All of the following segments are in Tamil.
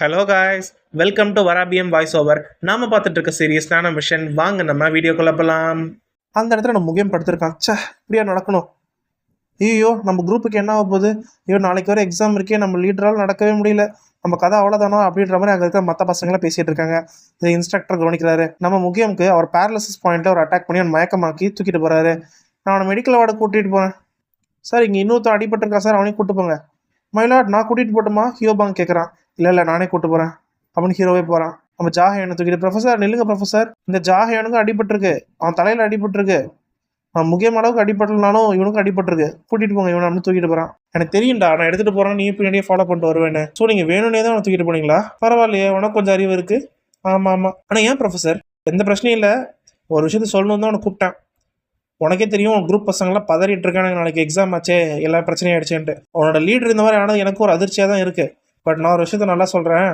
ஹலோ காய்ஸ், வெல்கம் டு வராபியம் வாய்ஸ் ஓவர். நாம பார்த்துட்டு இருக்க சீரியஸ்னான மிஷன். வாங்க நம்ம வீடியோக்குள்ள போகலாம். அந்த இடத்துல நம்ம முக்கியம் படுத்திருக்கான். இப்படியா நடக்கணும்? ஐயோ, நம்ம குரூப்புக்கு என்ன ஆக போகுது? ஐயோ, நாளைக்கு வர எக்ஸாம் இருக்கே, நம்ம லீடரால் நடக்கவே முடியல. நம்ம கதை அவ்வளோதானோ அப்படின்ற மாதிரி அங்கே இருக்க மற்ற பசங்களாம் பேசிட்டு இருக்காங்க. இது இன்ஸ்ட்ரக்டர் கவனிக்கிறாரு. நம்ம முக்கியமுக்கு அவர் பேரலிசிஸ் பாயிண்ட்டை ஒரு அட்டாக் பண்ணி அவன் மயக்கமாக்கி தூக்கிட்டு போறாரு. நான் அவனை மெடிக்கல் வார்டு கூட்டிட்டு போனேன். சார், இங்கே இன்னொருத்தன் அடிபட்டிருக்கா சார், அவனையும் கூட்டு போங்க. மயிலாட், நான் கூட்டிட்டு போட்டுமா? ஹியோபாங் கேட்குறான். இல்லை நானே கூட்டு போகிறேன் அப்படின்னு ஹீரோவே போகிறான். நம்ம ஜாஹியானை தூக்கிட்டு, ப்ரொஃபஸர் நில்லுங்க ப்ரொஃபஸர், இந்த ஜாஹியானுக்கும் அடிபட்டிருக்கு, அவன் தலையில் அடிபட்டிருக்கு, அவன் முக்கியம் அளவுக்கு அடிபட்டலனாலும் இவனுக்கும் அடிபட்டிருக்கு, கூட்டிகிட்டு போங்க இவனை அப்படின்னு தூக்கிட்டு போகிறான். எனக்கு தெரியும்டா, நான் எடுத்துகிட்டு போகிறேன், நீ பின்னாடியே ஃபாலோ பண்ணிட்டு வருவேன்னு. ஸோ நீங்கள் வேணும்னே தான் அவனை தூக்கிட்டு போனீங்களா? பரவாயில்லையே, உனக்கு கொஞ்சம் அறிவு இருக்குது. ஆமாம். ஆனால் ஏன் ப்ரொஃபஸர்? எந்த பிரச்சனையும் இல்லை, ஒரு விஷயத்த சொல்லணும் தான் அவனை கூப்பிட்டேன். உனக்கே தெரியும், குரூப் பசங்களாம் பதறிட்டு இருக்கானுங்க, நாளைக்கு எக்ஸாம் ஆச்சே, எல்லா பிரச்சனையும் ஆயிடுச்சுன்ட்டு. அவனோட லீடர் இந்த மாதிரி ஆனது எனக்கு ஒரு அதிர்ச்சியாக தான் இருக்குது. பட் நான் ஒரு விஷயத்த நல்லா சொல்கிறேன்,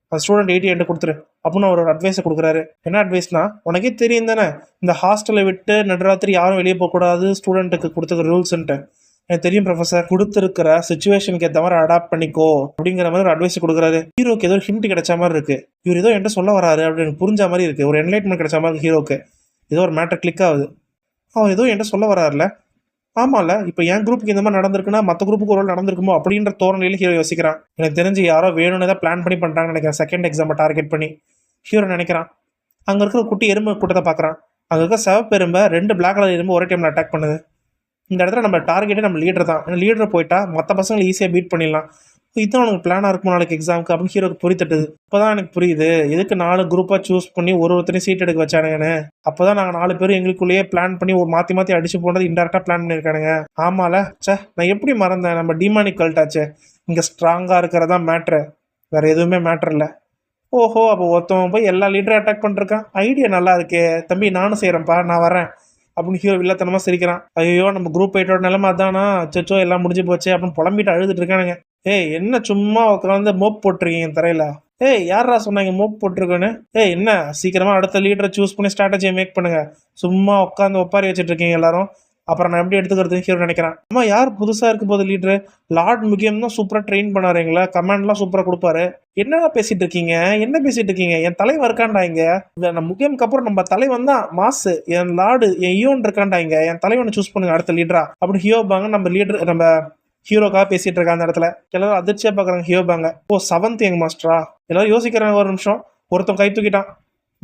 அந்த ஸ்டூடெண்ட் 80 என்கிட்ட கொடுத்துரு அப்படின்னு அவர் ஒரு அட்வைஸை கொடுக்குறாரு. என்ன அட்வைஸ்னா, உனக்கே தெரியும் தானே, இந்த ஹாஸ்டலை விட்டு நடுராத்திரி யாரும் வெளியே போகக்கூடாது, ஸ்டூடெண்ட்டுக்கு கொடுத்துருக்க ரூல்ஸ்ன்ட்டு. எனக்கு தெரியும் ப்ரொஃபஸர், கொடுத்துருக்கிற சுச்சுவேஷனுக்கு ஏற்ற மாதிரி அடாப்ட் பண்ணிக்கோ அப்படிங்கிற மாதிரி ஒரு அட்வைஸ் கொடுக்குறாரு. ஹீரோக்கு ஏதோ ஹிண்ட் கிடைச்ச மாதிரி இருக்கு. இவர் ஏதோ என்கிட்ட சொல்ல வராரு அப்படின்னு புரிஞ்ச மாதிரி இருக்கு. ஒரு என்லைட்மெண்ட் கிடைச்ச மாதிரி ஹீரோக்கு ஏதோ ஒரு மேட்டர் கிளிக் ஆகுது. அவன் ஏதோ என்கிட்ட சொல்ல வராருல. ஆமாம்ல, இப்போ என் குரூப்புக்கு இந்த மாதிரி நடந்திருக்குன்னா மற்ற குரூப்புக்கு ஒரு நடந்திருக்குமோ அப்படின்ற தோரணையில் ஹீரோ யோசிக்கிறான். எனக்கு தெரிஞ்சு யாரோ வேணும்னு தான் பிளான் பண்ணி பண்ணுறாங்கன்னு நினைக்கிறேன். செகண்ட் எக்ஸாமை டார்கெட் பண்ணி ஹீரோ நினைக்கிறான். அங்கே இருக்கிற குட்டி எறும்பு கூட்டத்தை பார்க்குறான். அங்கே இருக்க சிவப்பு எறும்பை 2 பிளாக் கலர் எறும்பு ஒரே டைமில் அட்டாக் பண்ணுது. இந்த இடத்துல நம்ம டார்கெட்டே நம்ம லீடர் தான். லீடர் போயிட்டா மற்ற பசங்களை ஈஸியாக பீட் பண்ணிடலாம். இதுதான் உனக்கு பிளானாக இருக்கும் நாளைக்கு எக்ஸாமுக்கு அப்படின்னு ஹீரோக்கு புரித்தட்டுது. இப்போ தான் எனக்கு புரியுது எதுக்கு 4 குரூப்பாக சூஸ் பண்ணி ஒருத்தரையும் சீட் எடுக்க வச்சானுங்கன்னு. அப்போ தான் நாங்கள் 4 பேரும் எங்களுக்குள்ளேயே பிளான் பண்ணி ஒரு மாற்றி அடிச்சு போனது இன்டெரக்டாக பிளான் பண்ணியிருக்கானுங்க. ஆமால, நான் எப்படி மறந்தேன், நம்ம டிமானிக் கல்ட்டாச்சே, இங்கே ஸ்ட்ராங்காக இருக்கிறதா மேட்ரு, வேறு எதுவுமே மேட்ரு இல்லை. ஓஹோ, அப்போ ஒருத்தவன் போய் எல்லா லீடரையும் அட்டாக் பண்ணிருக்கான். ஐடியா நல்லா இருக்கே தம்பி, நானும் செய்கிறேன்ப்பா, நான் வரேன் அப்படின்னு ஹீரோ வில்லத்தனமாக சிரிக்கிறான். ஐயோ, நம்ம குரூப் 8ஓட நிலைமை அதானா, அச்சோ எல்லாம் முடிஞ்சு போச்சு அப்படின்னு புலம்பிட்டு அழுதுட்டு இருக்கானுங்க. ஏய், என்ன சும்மா உட்காந்து மோப் போட்டிருக்கீங்க தரையில? ஏய், யாரா சொன்னாங்க மோப் போட்டிருக்கோன்னு? ஏய், என்ன சீக்கிரமா அடுத்த லீடரை சூஸ் பண்ணி ஸ்ட்ராட்டஜியை மேக் பண்ணுங்க. சும்மா உட்காந்து ஒப்பாரி வச்சுட்டு இருக்கீங்க எல்லாரும். அப்புறம் நான் எப்படி எடுத்துக்கிறது ஹீரோ நினைக்கிறேன். அம்மா, யார் புதுசாக இருக்க போது லீடரு? லார்ட் முக்கியம் தான் சூப்பராக ட்ரெயின் பண்ணாரு எங்களை, கமாண்ட்லாம் சூப்பராக கொடுப்பாரு. என்னடா பேசிட்டு இருக்கீங்க? என்ன பேசிட்டு இருக்கீங்க? என் தலைவன் இருக்காண்டா இங்க. நம்ம முக்கியம்க்கு அப்புறம் நம்ம தலைவன் தான் மாசு. என் லார்டு என் ஈயோன் இருக்காண்டா இங்க. என் தலைவனை சூஸ் பண்ணுங்க அடுத்த லீடரா அப்படின்னு ஹீரோ பாங்க நம்ம லீடர் நம்ம ஹீரோக்காக பேசிட்டு இருக்காங்க. அந்த இடத்துல எல்லாரும் அதிர்ச்சியா பாக்குறாங்க ஹீரோ பாங்க. ஓ, 7th யங் மாஸ்டரா? எல்லாரும் யோசிக்கிறாங்க. ஒரு நிமிஷம், ஒருத்தன் கை தூக்கிட்டான்.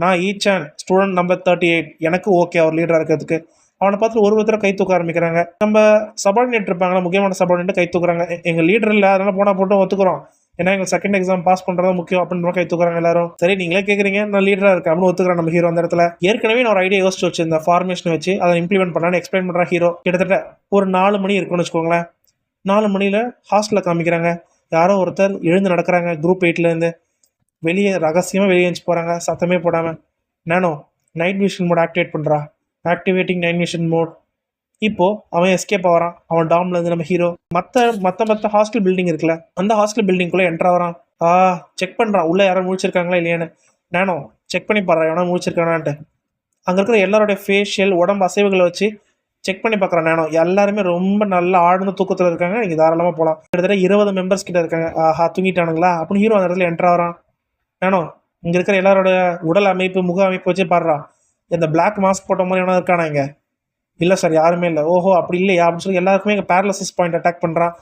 நான் ஈச்சான் ஸ்டூடெண்ட் நம்பர் 38, எனக்கு ஓகே அவர் லீடரா இருக்கிறதுக்கு. அவனை பார்த்து ஒருத்தர கை தூக்க ஆரம்பிக்கிறாங்க. நம்ம சபார்டினேட் இருப்பாங்களா, முக்கியமான சபார்டினேட் கை தூக்குறாங்க. எங்க லீடர் இல்லை, அதனால போனா போட்டு ஒத்துக்கிறோம், ஏன்னா எங்க செகண்ட் எக்ஸாம் பாஸ் பண்றது முக்கியம் அப்படின்னு கை தூக்குறாங்க எல்லாரும். சரி, நீங்களே கேட்குறீங்க, நான் லீடரா இருக்கேன் அப்படின்னு ஒத்துக்கிறேன் நம்ம ஹீரோ. அந்த இடத்துல ஏற்கனவே நான் ஒரு ஐடியா யோசிச்சு வச்சு இந்த ஃபார்மேஷன் வச்சு அதை இம்ப்ளிமெண்ட் பண்ணலான்னு எக்ஸ்பிளைன் பண்ற ஹீரோ. கிட்டத்தட்ட ஒரு 4 மணி இருக்குன்னு வச்சுக்கோங்களேன். 4 மணியில் ஹாஸ்டலில் காமிக்கிறாங்க. யாரோ ஒருத்தர் எழுந்து நடக்கிறாங்க குரூப் 8லேருந்து. வெளியே ரகசியமாக வெளியே எழுந்து போகிறாங்க சத்தமே போடாமல். நானோ நைட் விஷன் மோட் ஆக்டிவேட் பண்ணுறா, ஆக்டிவேட்டிங் நைட் விஷன் மோட். இப்போது அவன் எஸ்கேப் ஆகிறான் அவன் டாம்லேருந்து. நம்ம ஹீரோ மற்ற ஹாஸ்டல் பில்டிங் இருக்குல்ல, அந்த ஹாஸ்டல் பில்டிங்குள்ளே என்ட்ரு ஆகிறான். செக் பண்ணுறான் உள்ளே யாரும் முடிச்சிருக்காங்களா இல்லையான்னு. நானோ செக் பண்ணி பாடுறான் எவனா முடிச்சிருக்கானான்ட்டு. அங்கே இருக்கிற எல்லாரோடைய ஃபேஷியல் உடம்பு அசைவுகளை வச்சு செக் பண்ணி பார்க்குறேன். நானும் எல்லாருமே ரொம்ப நல்லா ஆழ்ந்த தூக்கத்தில் இருக்காங்க. நீங்கள் தாராளமாக போகலாம். கிட்டத்தட்ட 20 மெம்பர்ஸ் கிட்ட இருக்காங்க. தூங்கிட்டானுங்களா அப்படின்னு ஹீரோ அந்த இடத்துல என்ட்ரு ஆகிறான். நானும் இங்கே இருக்கிற எல்லாரோட உடல் அமைப்பு முக அமைப்பு வச்சு பாடுறான். இந்த பிளாக் மாஸ்க் போட்ட மாதிரி எவனா இருக்கானா இங்கே? இல்லை சார், யாருமே இல்லை. ஓஹோ, அப்படி இல்லையா அப்படின்னு சொல்லி எல்லாருக்குமே இங்கே பேரலிசிஸ் பாயிண்ட் அட்டாக் பண்ணுறான்.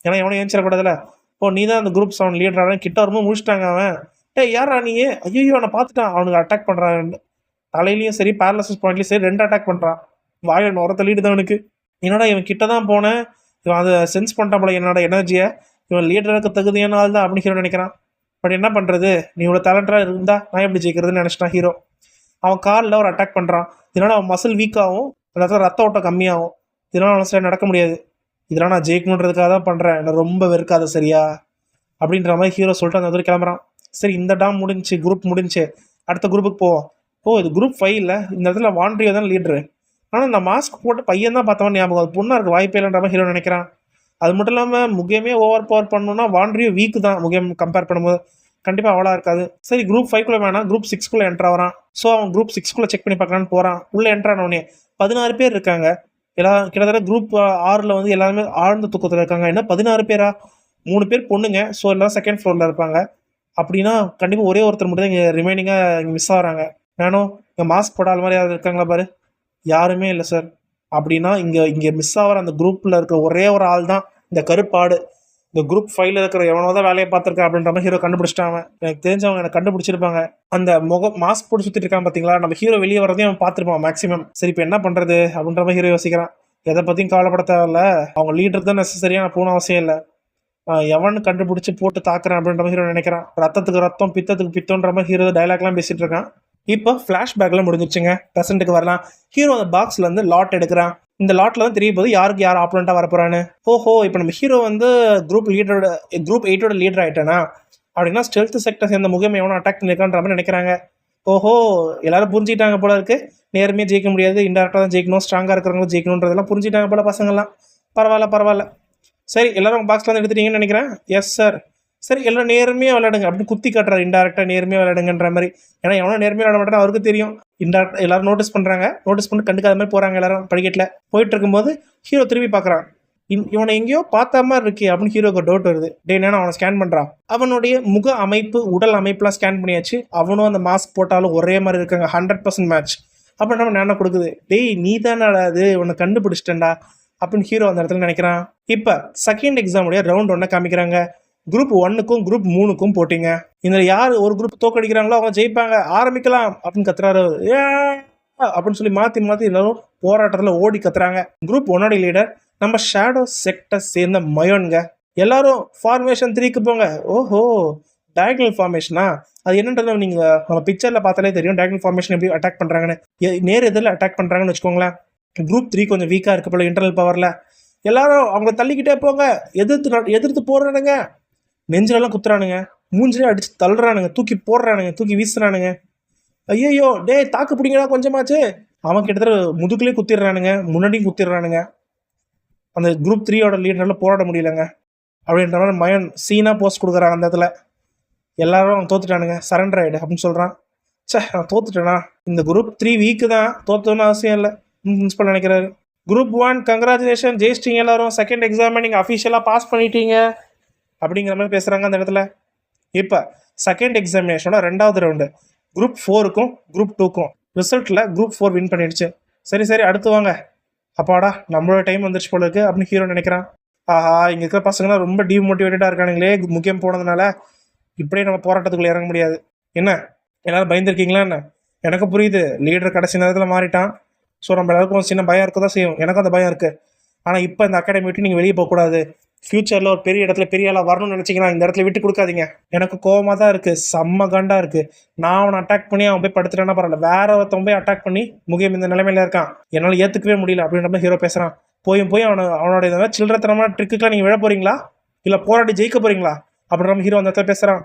ஏன்னா எவனும் ஏஞ்சிடக்கூடாதுல. ஓ, நீ தான் அந்த குரூப் 7 லீடரான கிட்ட வரும்போது முடிச்சிட்டாங்க அவன். யாரா நீ? ஐயோ, அவனை பார்த்துட்டான், அவனுக்கு அட்டாக் பண்ணுறான். தலையிலையும் சரி பேரலிசிஸ் பாயிண்ட்லையும் சரி 2 அட்டாக் பண்ணுறான். வாயில் உரத்த லீடு தான் அவனுக்கு. என்னடா இவன் கிட்ட தான் போனேன், இவன் அதை சென்ஸ் பண்ணிட்டான் போல என்னோட எனர்ஜியை, இவன் லீடருக்கு தகுதியான ஆள் தான் அப்படின்னு ஹீரோ நினைக்கிறான். பட் என்ன பண்ணுறது, நீ இவ்வளோ டேலண்டாக இருந்தால் நான் எப்படி ஜெயிக்கிறதுன்னு நினச்சிட்டான் ஹீரோ. அவன் காலில் ஒரு அட்டாக் பண்ணுறான். இதனால் அவன் மசில் வீக் ஆகும், அந்த ரத்த ஓட்டம் கம்மியாகும். இதனால் அவன் சரி நடக்க முடியாது. இதெல்லாம் நான் ஜெயிக்கணுன்றதுக்காக தான் பண்ணுறேன், நான் ரொம்ப வெறுக்காத சரியா அப்படின்ற மாதிரி ஹீரோ சொல்லிட்டு அந்த இடத்துல கிளம்புறான். சரி, இந்த டாம் முடிஞ்சு, குரூப் முடிஞ்சு, அடுத்த குரூப்புக்கு போவோம். ஓ, இது குரூப் 5ல் இந்த இடத்துல வாண்ட்ரியோ தான் லீடரு. ஆனால் நான் மாஸ்க் போட்டு பையன் தான் பார்த்தவன் ஞாபகம், அது பொண்ணாக இருக்குது, வாய்ப்பே இல்லைன்ற மாதிரி ஹீரோ நினைக்கிறான். அது மட்டும் இல்லாமல் முக்கியமே ஓவர் பவர் பண்ணணும்னா வாண்ட்ரியோ வீக்கு தான் முக்கியம் கம்பேர் பண்ணும்போது, கண்டிப்பாக அவ்வளோ இருக்காது. சரி, குரூப் 5குள்ளே வேணாம், குரூப் 6குள்ளே என்ட்ரு ஆகிறான். ஸோ அவன் குரூப் 6குள்ளே செக் பண்ணி பார்க்கலான்னு போகிறான். உள்ளே என்ட்ரானோடனே 16 பேர் இருக்காங்க. கிட்டத்தட்ட குரூப் 6ல் வந்து எல்லாருமே ஆழ்ந்த தூக்கத்தில் இருக்காங்க. என்ன 16 பேரா? 3 பேர் பொண்ணுங்க. ஸோ எல்லாம் செகண்ட் ஃப்ளோரில் இருப்பாங்க. அப்படின்னா கண்டிப்பாக ஒரே ஒருத்தர் மட்டும் தான் இங்கே ரிமைனிங்காக இங்கே மிஸ் ஆகிறாங்க. நானும் இங்கே மாஸ்க் போடாத மாதிரி யாராவது இருக்காங்களா பாரு, யாருமே இல்லை சார். அப்படின்னா இங்கே இங்கே மிஸ் ஆகிற அந்த குரூப்பில் இருக்கிற ஒரே ஒரு ஆள் தான் இந்த கருப்பாடு. இந்த குரூப் 5ல இருக்கிற எவனோ தான் வேலையை பார்த்துருக்கேன் அப்படின்ற மாதிரி ஹீரோ கண்டுபிடிச்சிட்டாங்க. எனக்கு தெரிஞ்சவங்க எனக்கு கண்டுபிடிச்சிருப்பாங்க. அந்த மாஸ்க் போட்டு சுற்றிட்டு இருக்கான் பார்த்தீங்களா, நம்ம ஹீரோ வெளியே வரதையும் அவன் பார்த்துருப்பான் மேக்ஸிமம். சரி இப்போ என்ன பண்ணுறது அப்படின்ற மாதிரி ஹீரோ யோசிக்கிறான். எதை பற்றியும் கவலைப்பட தேவையில்ல, அவங்க லீடர் தான் நெசசரியாக போகணும் அவசியம் இல்லை. எவன் கண்டுபிடிச்சி போட்டு தாக்குறேன் அப்படின்ற மாதிரி ஹீரோ நினைக்கிறான். ரத்தத்துக்கு ரத்தம் பித்தத்துக்கு பித்தன்ற மாதிரி ஹீரோ டைலாக்லாம் பேசிட்டு இருக்கான். இப்போ ஃப்ளாஷ்பேக்ல முடிஞ்சிச்சுங்க. ப்ரெசென்ட்டுக்கு வரலாம். ஹீரோ அந்த பாக்ஸ்ல இருந்து லாட் எடுக்கிறான். இந்த லாட்ல தான் தெரிய போது யாருக்கு யார் ஆப்போனண்டா வரப்போறான்னு. ஓஹோ, இப்போ நம்ம ஹீரோ வந்து குரூப் 8ஓட லீடர் ஆயிட்டானா அப்படின்னா ஸ்டெல்த் செக்டர் சேர்ந்த முகம் எவனோ அட்டாக் பண்ணிருக்கான்ற மாதிரி நினைக்கிறாங்க. ஓஹோ, எல்லாரும் புரிஞ்சுக்கிட்டாங்க போல இருக்கு. நேர்மையாக ஜெயிக்க முடியாது, இன்டெரக்டாக தான் ஜெயிக்கணும், ஸ்ட்ராங்காக இருக்கிறவங்க ஜெயிக்கணுன்றதெல்லாம் புரிஞ்சுட்டாங்க போல பசங்கள்லாம். பரவாயில்ல. சரி, எல்லாரும் பாக்ஸ்ல வந்து எடுத்துட்டீங்கன்னு நினைக்கிறேன். Yes sir. சரி, எல்லாம் நேர்மையாக விளையாடுங்க அப்படின்னு குத்தி காட்டுறாரு. இன்டெரக்டாக நேர்மையாக விளையாடுங்கன்ற மாதிரி. ஏன்னா எவனோ நேர்மையாக விளையாட மாட்டேன்னு அவருக்கு தெரியும். இன்டெரக்ட் எல்லாரும் நோட்டீஸ் பண்ணுறாங்க. நோட்டீஸ் பண்ணி கண்டுக்காத மாதிரி போகிறாங்க. எல்லாரும் படிக்கட்டில் போயிட்டு இருக்கும்போது ஹீரோ திரும்பி பார்க்குறான். இவனை எங்கேயோ பார்த்த மாதிரி இருக்கே அப்படின்னு ஹீரோக்கு டவுட் வருது. நான் அவனை ஸ்கேன் பண்ணுறான். அவனுடைய முக அமைப்பு, உடல் அமைப்புலாம் ஸ்கேன் பண்ணியாச்சு. அவனும் அந்த மாஸ்க் போட்டாலும் ஒரே மாதிரி இருக்காங்க. 100% மேட்ச். அப்போ நம்ம நேரம் கொடுக்குது. நீ தானே அது உன்னை கண்டுபிடிச்சிட்டேன்டா அப்படின்னு ஹீரோ அந்த இடத்துல நினைக்கிறான். இப்போ செகண்ட் எக்ஸாமுடைய ரவுண்ட் 1 காமிக்கிறாங்க. குரூப் 1க்கும் குரூப் 3க்கும் போட்டிங்க. இதில் யார் ஒரு குரூப் தோக்கடிக்கிறாங்களோ அவங்க ஜெயிப்பாங்க, ஆரம்பிக்கலாம் அப்படின்னு கத்துறாரு. அப்படின்னு சொல்லி மாற்றி எல்லாரும் போராட்டத்தில் ஓடி கத்துறாங்க. குரூப் 1ஓட லீடர் நம்ம ஷேடோ செக்டர் சேர்ந்த மயோன்க. எல்லாரும் ஃபார்மேஷன் 3க்கு போங்க. ஓஹோ, டயகனல் ஃபார்மேஷனா? அது என்னன்றது நீங்கள் நம்ம பிக்சரில் பார்த்தாலே தெரியும். டயகனல் ஃபார்மேஷன் எப்படி அட்டாக் பண்ணுறாங்கன்னு. நேர் எதிரில் அட்டாக் பண்ணுறாங்கன்னு வச்சுக்கோங்களேன். குரூப் 3 கொஞ்சம் வீக்காக இருக்க போல இன்டர்னல் பவரில். எல்லாரும் அவங்க தள்ளிக்கிட்டே போங்க, எதிர்த்து போடுறானுங்க. நெஞ்சிலெல்லாம் குத்துறானுங்க, மூஞ்சிலே அடிச்சு தள்ளுறானுங்க, தூக்கி போடுறானுங்க, தூக்கி வீசுறானுங்க. ஐயோ தாக்கு பிடிங்கடா கொஞ்சமாச்சு. அவன் கிட்டத்தட்ட முதுகுலேயே குத்திடுறானுங்க, முன்னாடியும் குத்திடுறானுங்க. அந்த குரூப் 3ஓட லீடரால போராட முடியலங்க அப்படின்ற மாதிரி மயன் சீனா போஸ்ட் கொடுக்குறாங்க. அந்த இடத்துல எல்லாரும் அவன் தோத்துட்டானுங்க, சரண்டர் ஆகிடு அப்படின்னு சொல்கிறான். நான் தோத்துட்டேனா? இந்த குரூப் 3 வீக்கு தான், தோத்தோன்னு அவசியம் இல்லை பிரின்சிபல் நினைக்கிறாரு. குரூப் 1 கங்க்ராச்சுலேஷன், ஜெயிச்சிட்டிங்க எல்லாரும். செகண்ட் எக்ஸாமை நீங்கள் அஃபிஷியலாக பாஸ் பண்ணிட்டீங்க அப்படிங்கிற மாதிரி பேசுகிறாங்க அந்த இடத்துல. இப்போ செகண்ட் எக்ஸாமினேஷனோட 2வது ரவுண்டு குரூப் 4க்கும் குரூப் 2க்கும் ரிசல்ட்டில் குரூப் 4 வின் பண்ணிடுச்சு. சரி அடுத்து வாங்க. அப்பாடா, நம்மளோட டைம் வந்துருச்சு போல இருக்கு அப்படின்னு ஹீரோ நினைக்கிறான். ஆஹா, இங்கே இருக்கிற பசங்களாம் ரொம்ப டிமோட்டிவேட்டடாக இருக்கானுங்களே, முக்கியம் போனதுனால. இப்படியே நம்ம போராட்டத்துக்குள்ளே இறங்க முடியாது. என்ன எல்லாரும் பயந்துருக்கீங்களா என்ன? எனக்கு புரியுது, லீடர் கடைசி நேரத்தில் மாறிட்டான். ஸோ நம்ம எல்லாருக்கும் சின்ன பயம் இருக்க தான் செய்யும். எனக்கும் அந்த பயம் இருக்குது. ஆனால் இப்போ இந்த அகாடமி விட்டு நீங்கள் வெளியே போகக்கூடாது. ஃப்யூச்சரில் ஒரு பெரிய இடத்துல பெரிய ஆளாக வரணும்னு நினச்சிங்கன்னா இந்த இடத்துல விட்டு கொடுக்காதீங்க. எனக்கு கோவமாக தான் இருக்குது, செம்ம கண்டாக இருக்குது. நான் அவனை அட்டாக் பண்ணி அவன் போய் படுத்துட்டேன்னா பரவாயில்ல, வேற ஒருத்தவன் போய் அட்டாக் பண்ணி முகியம் இந்த நிலைமையில இருக்கான், என்னால் ஏற்றுக்கவே முடியல அப்படின்ற மாதிரி ஹீரோ பேசுகிறான். போய் அவனோட இதை சில்லறத்தனமான ட்ரிக்குக்கெலாம் நீங்கள் விழ போகிறீங்களா, இல்லை போராடி ஜெயிக்க போகிறீங்களா அப்படின்ற மாதிரி ஹீரோ அந்த இடத்துல பேசுகிறான்.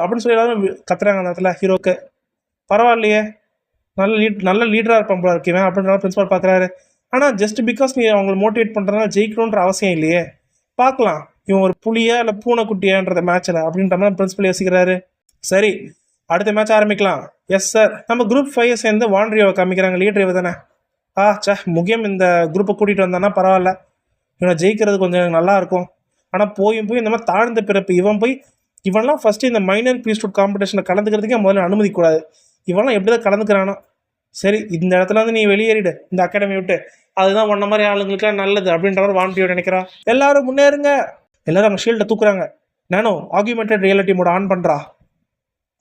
அப்படின்னு சொல்லி எல்லாரும் கத்துறாங்க அந்த இடத்துல ஹீரோக்கு. பரவாயில்லையே, நல்ல லீடராக இருப்பான் போல இருக்கேன் அப்படின்ற பிரின்சிபால் பார்க்குறாரு. ஆனால் ஜஸ்ட் பிகாஸ் நீ அவங்களை மோட்டிவேட் பண்ணுறதுனால ஜெயிக்கணுன்ற அவசியம் இல்லையே. பார்க்கலாம் இவன் ஒரு புலியா இல்லை பூனைக்குட்டியான்றத மேட்ச்சில் அப்படின்ற மாதிரி பிரின்சிபல் யோசிக்கிறாரு. சரி, அடுத்த மேட்ச் ஆரம்பிக்கலாம். Yes sir. நம்ம குரூப் 5 சேர்ந்து வாண்ட்ரியோவை காமிக்கிறாங்க. லீடர் இவ தானே? முக்கியம் இந்த குரூப்பை கூட்டிகிட்டு வந்தானா பரவாயில்ல, இவனை ஜெயிக்கிறது கொஞ்சம் நல்லா இருக்கும். ஆனால் போய் இந்த மாதிரி தாழ்ந்த பிறப்பு இவன்லாம் ஃபஸ்ட்டு இந்த மைனர் ப்ரீஸ்ட்ஹுட் காம்படிஷனில் கலந்துக்கிறதுக்கே முதல்ல அனுமதிக்கூடாது. இவன்லாம் எப்படி தான் கலந்துக்கிறானோ. சரி, இந்த இடத்துல வந்து நீ வெளியேறிடு இந்த அகாடமி விட்டு, அதுதான் ஒன்ன மாதிரி ஆளுங்களுக்குலாம் நல்லது அப்படின்ற மாதிரி வாண்டியோ நினைக்கிறான். எல்லாரும் முன்னேறுங்க. எல்லாரும் அவங்க ஷீல்டை தூக்குறாங்க. நானும் ஆக்யூமெண்டட் ரியாலிட்டி மோட் ஆன் பண்ணுறா.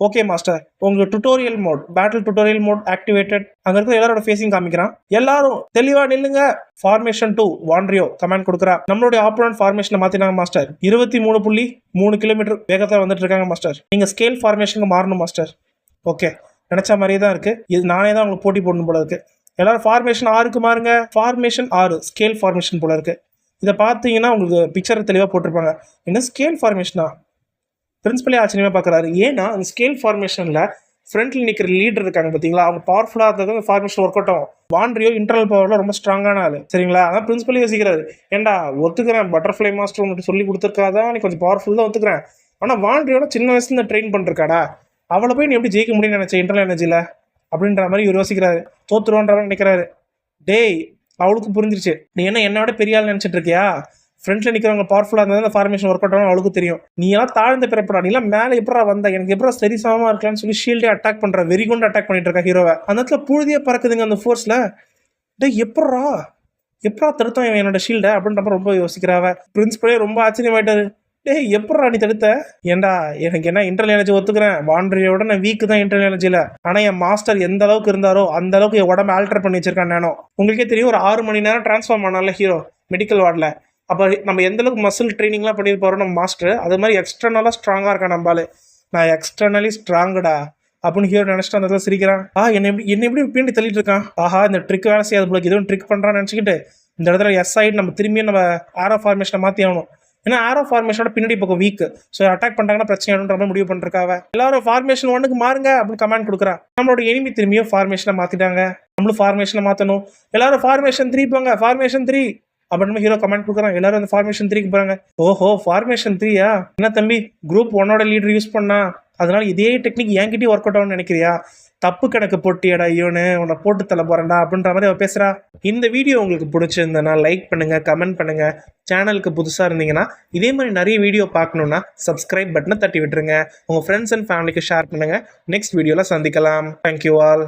ஓகே மாஸ்டர், உங்களுக்கு tutorial mode, battle tutorial mode activated. அங்கே இருக்கிற எல்லாரோட ஃபேஸிங் காமிக்கிறான். எல்லாரும் தெளிவாக நில்லுங்க. ஃபார்மேஷன் 2 வாண்ட்ரியோ கமாண்ட் கொடுக்குறா. நம்மளுடைய ஆப்போனன்ட் ஃபார்மேஷனை மாற்றினாங்க மாஸ்டர். 23.3 கிலோமீட்டர் வேகத்தில் வந்துட்டு இருக்காங்க மாஸ்டர். நீங்கள் ஸ்கேல் ஃபார்மேஷனுக்கு மாறணும் மாஸ்டர். ஓகே, நினச்ச மாதிரியே தான் இருக்குது. இது நானே தான் உங்களுக்கு போட்டி போடணும் போல இருக்குது. எல்லாரும் ஃபார்மேஷன் 6க்கு மாறுங்க. ஃபார்மேஷன் 6 ஸ்கேல் ஃபார்மேஷன் போல இருக்குது. இதை பார்த்தீங்கன்னா உங்களுக்கு பிக்சர் தெளிவாக போட்டிருப்பாங்க. என்ன ஸ்கேல் ஃபார்மேஷனா? பிரின்சிபலே ஆச்சரியமாக பார்க்குறாரு. ஏன்னா அந்த ஸ்கேல் ஃபார்மேஷனில் ஃப்ரண்ட்டில் நிற்கிற லீடர் இருக்காங்க பார்த்தீங்களா, அவங்க பவர்ஃபுல்லாக இருந்தது அந்த ஃபார்மேஷன் ஒர்க் அவுட் ஆகும். வாண்ட்ரியோ இன்டர்னல் பவரில் ரொம்ப ஸ்ட்ராங்கான ஆள், சரிங்களா? அதான் பிரின்சிபலே யோசிக்கிறாரு. ஏன்டா ஒத்துக்கிறேன், பட்டர்ஃப்ளை மாஸ்டர் உங்களுக்கு சொல்லி கொடுத்துருக்காதான், நீ கொஞ்சம் பவர்ஃபுல் தான் ஒத்துக்கிறேன். ஆனால் வாண்ட்ரியோட சின்ன வயசுல ட்ரெயின் பண்ணிருக்காடா, அவளை போய் நீ எப்படி ஜெயிக்க முடியும்னு நினச்சேன் இன்டர்னல் எனர்ஜியில் அப்படின்ற மாதிரி இவர் யோசிக்கிறாரு. தோத்துருவான்ற நினைக்கிறாரு. அவளுக்கு புரிஞ்சிருச்சு, நீ என்னோட பெரிய ஆள் நினச்சிட்டு இருக்கியா? ஃப்ரெண்ட்ல நிக்கிறவங்க பவர்ஃபுல்லா இருந்தா அந்த ஃபார்மேஷன் ஒர்க் அவுட் ஆகும் அவளுக்கு தெரியும். நீ எல்லாம் தாழ்ந்த பிறப்படா, நீ எல்லாம் மேல எப்படா வந்த, எனக்கு எப்படா சரி சமமா இருக்கலாம்னு சொல்லி ஷீல்டே அட்டாக் பண்ற, வெறி கொண்டு அட்டாக் பண்ணிட்டு இருக்கா ஹீரோவை. அந்த இடத்துல புழுதியே பறக்குதுங்க அந்த ஃபோர்ஸ்ல. டேய் எப்படா தடுத்தான் இவன் என்னோட ஷீல்டை அப்படின்ற ரொம்ப யோசிக்கிறாவ. பிரின்சிபலே ரொம்ப ஆச்சரியமாயிட்டாரு. டேய் எப்படா நீ தடுத்த? ஏண்டா எனக்கு என்ன இன்டர்னல் எனர்ஜி ஒத்துக்கிறேன், வாண்டரியோட நான் வீக்கு தான் இன்டர்னல் எனர்ஜியில. ஆனா என் மாஸ்டர் எந்த அளவுக்கு இருந்தாரோ அந்த அளவுக்கு என் உடம்பு ஆல்டர் பண்ணி வச்சிருக்கான் நானோ. உங்களுக்கே தெரியும், ஒரு 6 மணி நேரம் டிரான்ஸ்ஃபார்ம் ஆனால ஹீரோ மெடிக்கல் வார்டில். அப்போ நம்ம எந்த அளவுக்கு மசில் ட்ரைனிங்லாம் பண்ணிட்டு போறோம் நம்ம மாஸ்டர், அது மாதிரி எக்ஸ்டர்னலாக ஸ்ட்ராங்காக இருக்கான் நம்பாலு. நான் எக்ஸ்டர்னலி ஸ்ட்ராங்குடா அப்படின்னு ஹீரோ நினைச்சிட்டு அந்த இடத்துல சிரிக்கிறான். என்ன எப்படி பீண்டி தள்ளிட்டு இருக்கான். ஆஹா இந்த ட்ரிக் வேலை செய்யாது போல, எதுவும் ட்ரிக் பண்றான்னு நினைச்சுக்கிட்டு இந்த இடத்துல எஸ் ஆயிட்டு நம்ம திரும்பியும் நம்ம ஆரோ ஃபார்மேஷனை மாற்றி ஆகணும். ஏன்னா ஆரோ ஃபார்மேஷனோட பின்னாடி பக்கம் வீக், ஸோ அட்டாக் பண்ணிட்டாங்கன்னா பிரச்சனைன்ற மாதிரி முடிவு பண்ணிருக்காவ. எல்லாரும் ஃபார்மேஷன் 1க்கு மாறுங்க அப்படின்னு கமெண்ட் கொடுக்குறா. நம்மளோட எனிமி திரும்பியும் ஃபார்மேஷனை மாத்திட்டாங்க. நம்மளும் ஃபார்மேஷனை மாற்றணும். எல்லாரும் ஃபார்மேஷன் 3 போங்க, ஃபார்மேஷன் 3 அப்படின்னு ஹீரோ கமெண்ட் கொடுக்குறான். எல்லாரும் அந்த ஃபார்மேஷன் 3க்கு போறாங்க. ஓஹோ ஃபார்மேஷன் 3யா? என்ன தம்பி குரூப் 1ஓட லீடர் யூஸ் பண்ணா, அதனால இதே டெக்னிக் என்கிட்டயும் ஒர்க் அவுட் ஆகும்னு நினைக்கிறியா? தப்பு கணக்கு போட்டியடா ஐயோன்னு, உன்னை போட்டு தள்ள போறேன்டா அப்படின்ற மாதிரி அவ பேசுறா. இந்த வீடியோ உங்களுக்கு பிடிச்சிருந்தனா லைக் பண்ணுங்க, கமெண்ட் பண்ணுங்க. சேனலுக்கு புதுசா இருந்தீங்கன்னா இதே மாதிரி நிறைய வீடியோ பார்க்கணும்னா சப்ஸ்கிரைப் பட்டனை தட்டி விட்டுருங்க. உங்க ஃப்ரெண்ட்ஸ் அண்ட் ஃபேமிலிக்கு ஷேர் பண்ணுங்க. நெக்ஸ்ட் வீடியோல சந்திக்கலாம். Thank you all.